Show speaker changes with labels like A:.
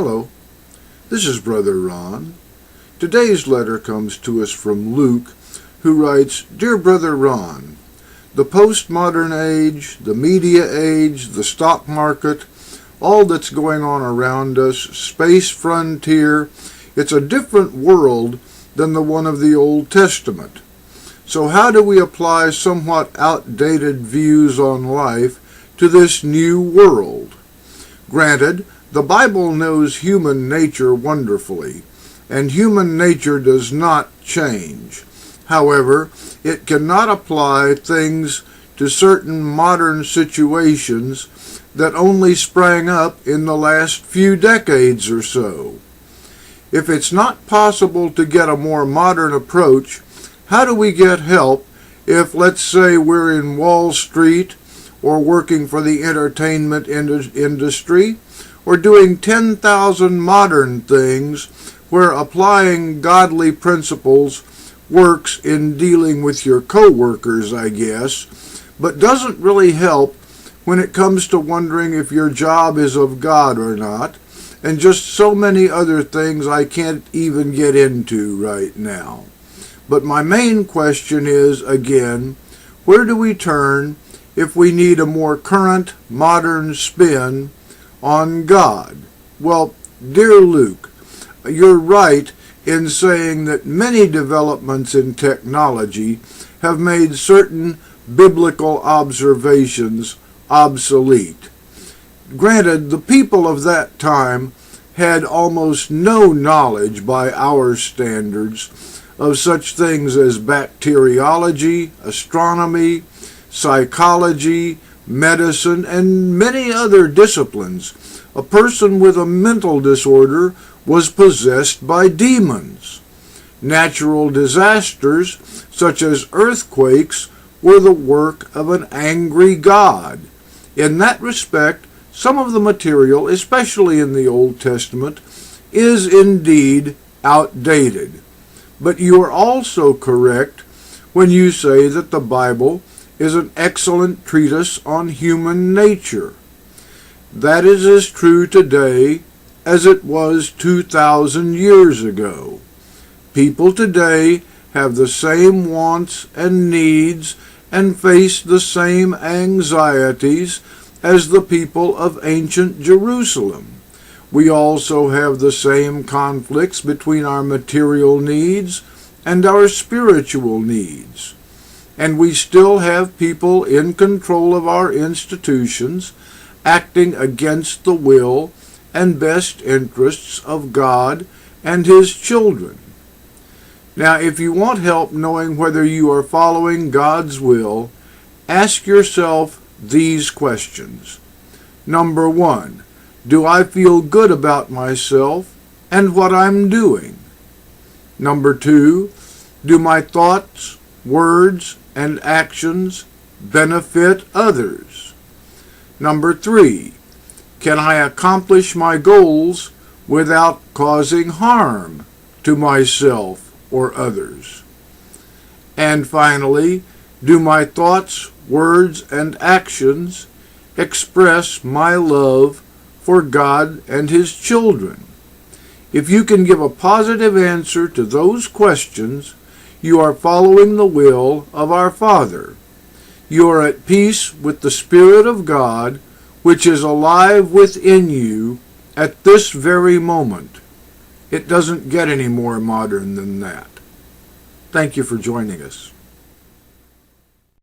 A: Hello, this is Brother Ron. Today's letter comes to us from Luke, who writes, Dear Brother Ron, the postmodern age, the media age, the stock market, all that's going on around us, space frontier, it's a different world than the one of the Old Testament. So how do we apply somewhat outdated views on life to this new world? Granted, the Bible knows human nature wonderfully, and human nature does not change. However, it cannot apply things to certain modern situations that only sprang up in the last few decades or so. If it's not possible to get a more modern approach, how do we get help if, let's say, we're in Wall Street or working for the entertainment industry or doing 10,000 modern things where applying godly principles works in dealing with your co-workers, I guess, but doesn't really help when it comes to wondering if your job is of God or not, and just so many other things I can't even get into right now. But my main question is, again, where do we turn if we need a more current, modern spin on God? Well, dear Luke, you're right in saying that many developments in technology have made certain biblical observations obsolete. Granted, the people of that time had almost no knowledge by our standards of such things as bacteriology, astronomy, psychology, medicine, and many other disciplines. A person with a mental disorder was possessed by demons. Natural disasters, such as earthquakes, were the work of an angry God. In that respect, some of the material, especially in the Old Testament, is indeed outdated. But you are also correct when you say that the Bible is an excellent treatise on human nature. That is as true today as it was 2,000 years ago. People today have the same wants and needs and face the same anxieties as the people of ancient Jerusalem. We also have the same conflicts between our material needs and our spiritual needs. And we still have people in control of our institutions acting against the will and best interests of God and His children. Now, if you want help knowing whether you are following God's will, ask yourself these questions. Number 1, do I feel good about myself and what I'm doing? Number 2, do my thoughts, words, and actions benefit others? Number 3, can I accomplish my goals without causing harm to myself or others? And finally, do my thoughts, words, and actions express my love for God and His children? If you can give a positive answer to those questions, you are following the will of our Father. You are at peace with the Spirit of God, which is alive within you at this very moment. It doesn't get any more modern than that. Thank you for joining us.